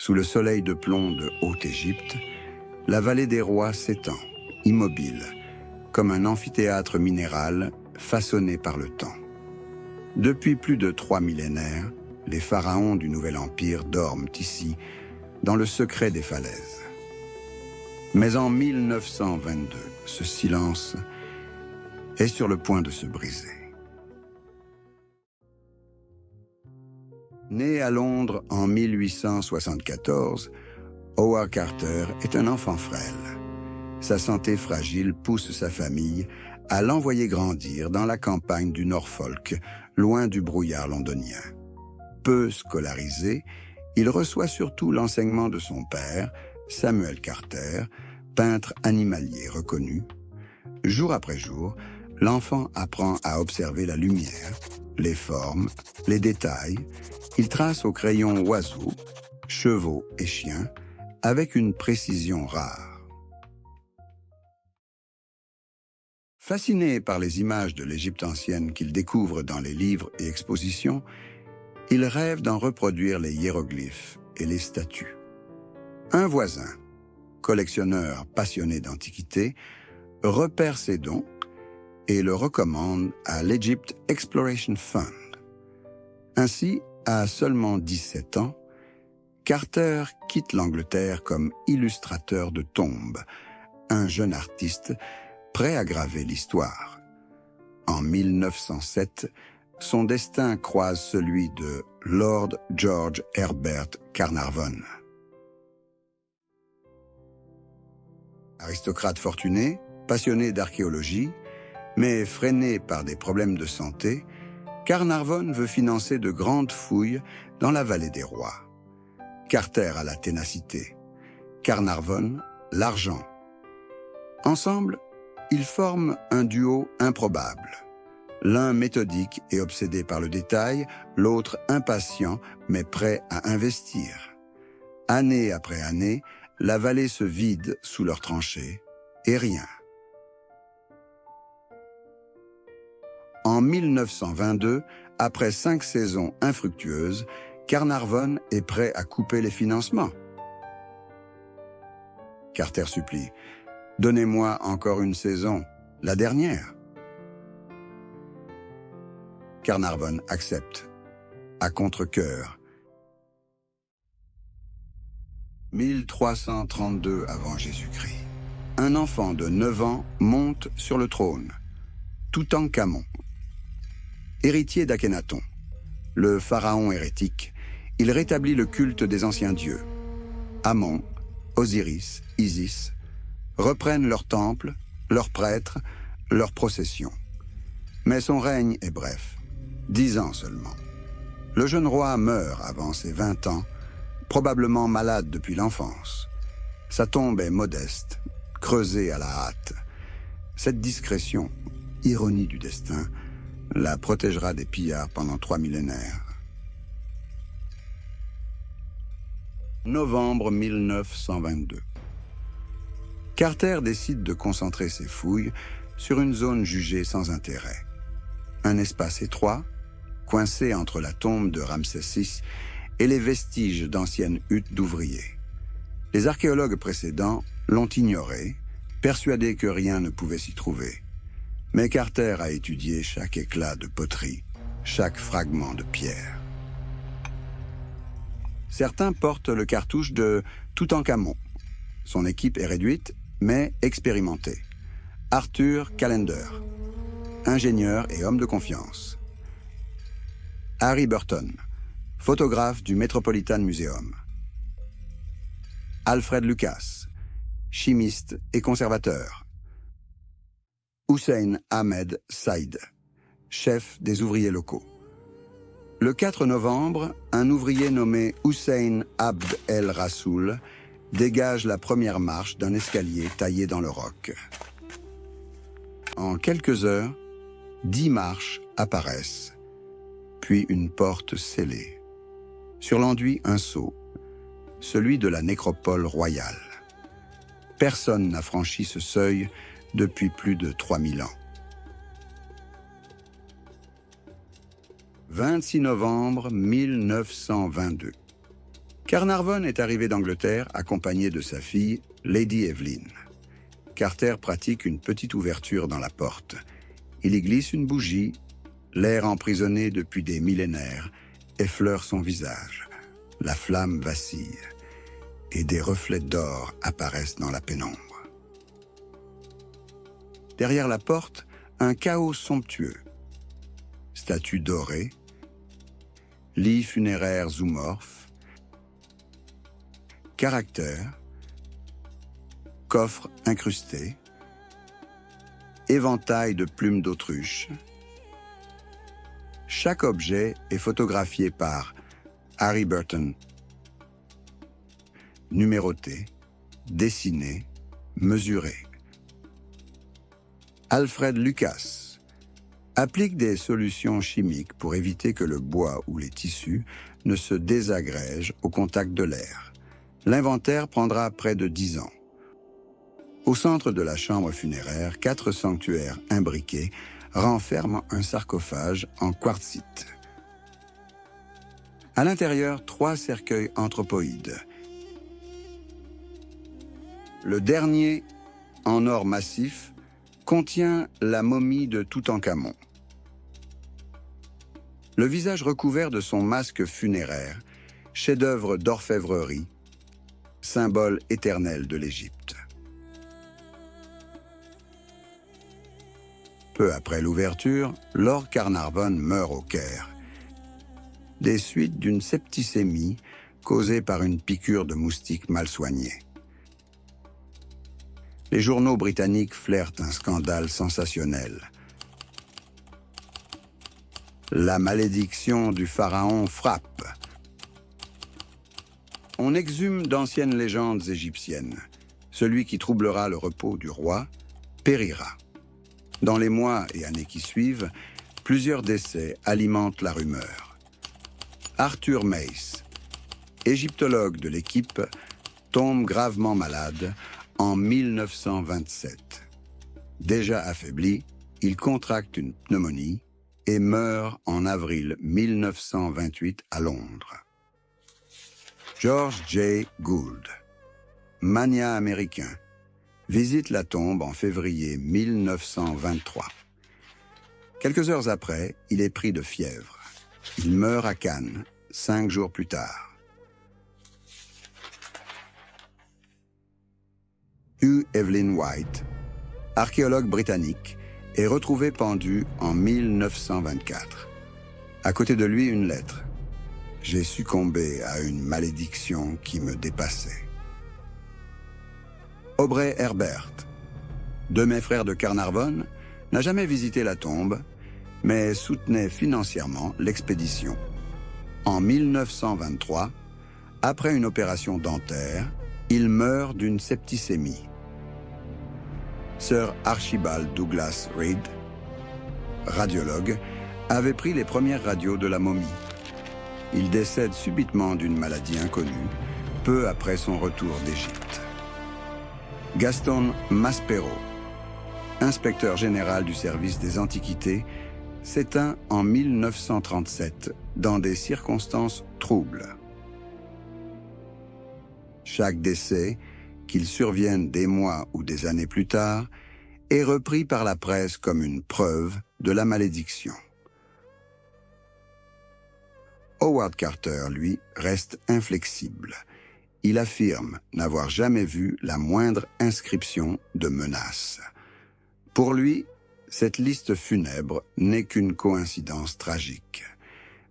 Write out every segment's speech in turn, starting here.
Sous le soleil de plomb de Haute-Égypte, la vallée des rois s'étend, immobile, comme un amphithéâtre minéral façonné par le temps. Depuis plus de 3 millénaires, les pharaons du Nouvel Empire dorment ici, dans le secret des falaises. Mais en 1922, ce silence est sur le point de se briser. Né à Londres en 1874, Howard Carter est un enfant frêle. Sa santé fragile pousse sa famille à l'envoyer grandir dans la campagne du Norfolk, loin du brouillard londonien. Peu scolarisé, il reçoit surtout l'enseignement de son père, Samuel Carter, peintre animalier reconnu. Jour après jour, l'enfant apprend à observer la lumière, les formes, les détails. Il trace au crayon oiseaux, chevaux et chiens avec une précision rare. Fasciné par les images de l'Égypte ancienne qu'il découvre dans les livres et expositions, il rêve d'en reproduire les hiéroglyphes et les statues. Un voisin, collectionneur passionné d'antiquités, repère ses dons et le recommande à l'Egypt Exploration Fund. Ainsi, à seulement 17 ans, Carter quitte l'Angleterre comme illustrateur de tombes, un jeune artiste prêt à graver l'histoire. En 1907, son destin croise celui de Lord George Herbert Carnarvon. Aristocrate fortuné, passionné d'archéologie, mais freiné par des problèmes de santé, Carnarvon veut financer de grandes fouilles dans la vallée des rois. Carter a la ténacité, Carnarvon l'argent. Ensemble, ils forment un duo improbable. L'un méthodique et obsédé par le détail, l'autre impatient mais prêt à investir. Année après année, la vallée se vide sous leurs tranchées et rien. En 1922, après 5 saisons infructueuses, Carnarvon est prêt à couper les financements. Carter supplie. « Donnez-moi encore une saison, la dernière. » Carnarvon accepte, à contre-cœur. 1332 avant Jésus-Christ. Un enfant de 9 ans monte sur le trône, Toutankhamon. Héritier d'Akhénaton, le pharaon hérétique, il rétablit le culte des anciens dieux. Amon, Osiris, Isis reprennent leurs temples, leurs prêtres, leurs processions. Mais son règne est bref, 10 ans seulement. Le jeune roi meurt avant ses 20 ans, probablement malade depuis l'enfance. Sa tombe est modeste, creusée à la hâte. Cette discrétion, ironie du destin, la protégera des pillards pendant 3 millénaires. Novembre 1922. Carter décide de concentrer ses fouilles sur une zone jugée sans intérêt. Un espace étroit, coincé entre la tombe de Ramsès VI et les vestiges d'anciennes huttes d'ouvriers. Les archéologues précédents l'ont ignoré, persuadés que rien ne pouvait s'y trouver. Mais Carter a étudié chaque éclat de poterie, chaque fragment de pierre. Certains portent le cartouche de Toutankhamon. Son équipe est réduite, mais expérimentée. Arthur Callender, ingénieur et homme de confiance. Harry Burton, photographe du Metropolitan Museum. Alfred Lucas, chimiste et conservateur. Hussein Ahmed Saïd, chef des ouvriers locaux. Le 4 novembre, un ouvrier nommé Hussein Abd El Rassoul dégage la première marche d'un escalier taillé dans le roc. En quelques heures, 10 marches apparaissent, puis une porte scellée. Sur l'enduit, un sceau, celui de la nécropole royale. Personne n'a franchi ce seuil depuis plus de 3000 ans. 26 novembre 1922. Carnarvon est arrivé d'Angleterre accompagné de sa fille, Lady Evelyn. Carter pratique une petite ouverture dans la porte. Il y glisse une bougie, l'air emprisonné depuis des millénaires effleure son visage. La flamme vacille et des reflets d'or apparaissent dans la pénombre. Derrière la porte, un chaos somptueux. Statues dorées, lits funéraires zoomorphes, caractères, coffres incrustés, éventail de plumes d'autruche. Chaque objet est photographié par Harry Burton, numéroté, dessiné, mesuré. Alfred Lucas applique des solutions chimiques pour éviter que le bois ou les tissus ne se désagrègent au contact de l'air. L'inventaire prendra près de 10 ans. Au centre de la chambre funéraire, 4 sanctuaires imbriqués renferment un sarcophage en quartzite. À l'intérieur, 3 cercueils anthropoïdes. Le dernier, en or massif, contient la momie de Toutankhamon. Le visage recouvert de son masque funéraire, chef-d'œuvre d'orfèvrerie, symbole éternel de l'Égypte. Peu après l'ouverture, Lord Carnarvon meurt au Caire, des suites d'une septicémie causée par une piqûre de moustique mal soignée. Les journaux britanniques flairent un scandale sensationnel. La malédiction du pharaon frappe. On exhume d'anciennes légendes égyptiennes. Celui qui troublera le repos du roi périra. Dans les mois et années qui suivent, plusieurs décès alimentent la rumeur. Arthur Mace, égyptologue de l'équipe, tombe gravement malade en 1927. Déjà affaibli, il contracte une pneumonie et meurt en avril 1928 à Londres. George J. Gould, magnat américain, visite la tombe en février 1923. Quelques heures après, il est pris de fièvre. Il meurt à Cannes, 5 jours plus tard. Hugh Evelyn White, archéologue britannique, est retrouvé pendu en 1924. À côté de lui, une lettre. « J'ai succombé à une malédiction qui me dépassait. » Aubrey Herbert, de mes frères de Carnarvon, n'a jamais visité la tombe, mais soutenait financièrement l'expédition. En 1923, après une opération dentaire, il meurt d'une septicémie. Sir Archibald Douglas Reid, radiologue, avait pris les premières radios de la momie. Il décède subitement d'une maladie inconnue, peu après son retour d'Égypte. Gaston Maspero, inspecteur général du service des Antiquités, s'éteint en 1937 dans des circonstances troubles. Chaque décès, qu'il survienne des mois ou des années plus tard, est repris par la presse comme une preuve de la malédiction. Howard Carter, lui, reste inflexible. Il affirme n'avoir jamais vu la moindre inscription de menace. Pour lui, cette liste funèbre n'est qu'une coïncidence tragique.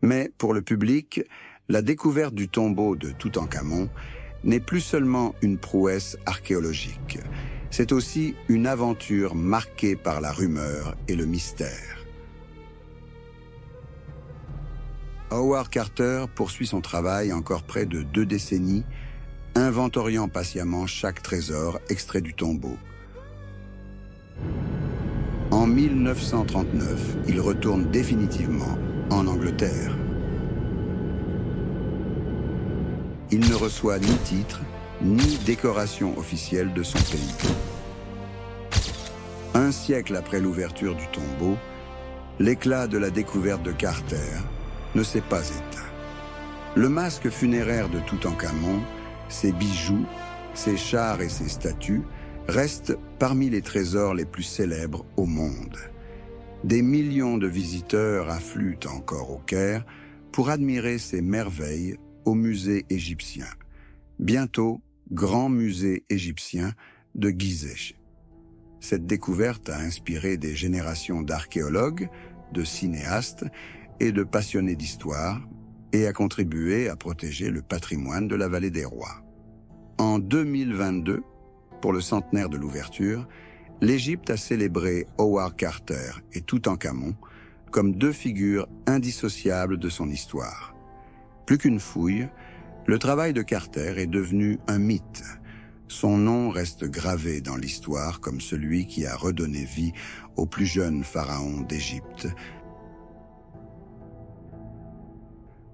Mais pour le public, la découverte du tombeau de Toutankhamon n'est plus seulement une prouesse archéologique. C'est aussi une aventure marquée par la rumeur et le mystère. Howard Carter poursuit son travail encore près de 2 décennies, inventoriant patiemment chaque trésor extrait du tombeau. En 1939, il retourne définitivement en Angleterre. Il ne reçoit ni titre, ni décoration officielle de son pays. Un siècle après l'ouverture du tombeau, l'éclat de la découverte de Carter ne s'est pas éteint. Le masque funéraire de Toutankhamon, ses bijoux, ses chars et ses statues restent parmi les trésors les plus célèbres au monde. Des millions de visiteurs affluent encore au Caire pour admirer ces merveilles au musée égyptien. Bientôt, grand musée égyptien de Gizeh. Cette découverte a inspiré des générations d'archéologues, de cinéastes et de passionnés d'histoire et a contribué à protéger le patrimoine de la vallée des rois. En 2022, pour le centenaire de l'ouverture, l'Égypte a célébré Howard Carter et Toutankhamon comme deux figures indissociables de son histoire. Plus qu'une fouille, le travail de Carter est devenu un mythe. Son nom reste gravé dans l'histoire comme celui qui a redonné vie au plus jeune pharaon d'Égypte.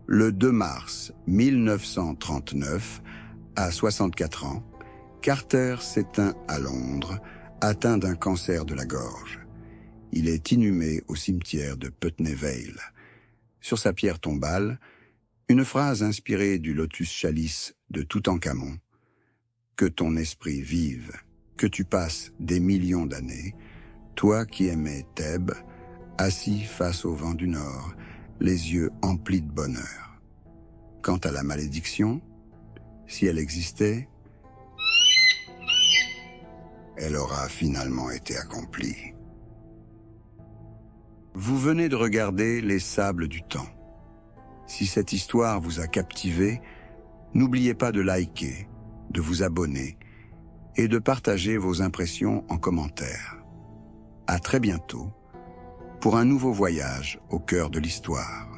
Le 2 mars 1939, à 64 ans, Carter s'éteint à Londres, atteint d'un cancer de la gorge. Il est inhumé au cimetière de Putney Vale. Sur sa pierre tombale, une phrase inspirée du lotus chalice de Toutankhamon. « Que ton esprit vive, que tu passes des millions d'années, toi qui aimais Thèbes, assis face au vent du nord, les yeux emplis de bonheur. Quant à la malédiction, si elle existait, elle aura finalement été accomplie. » Vous venez de regarder Les Sables du Temps. Si cette histoire vous a captivé, n'oubliez pas de liker, de vous abonner et de partager vos impressions en commentaire. À très bientôt pour un nouveau voyage au cœur de l'histoire.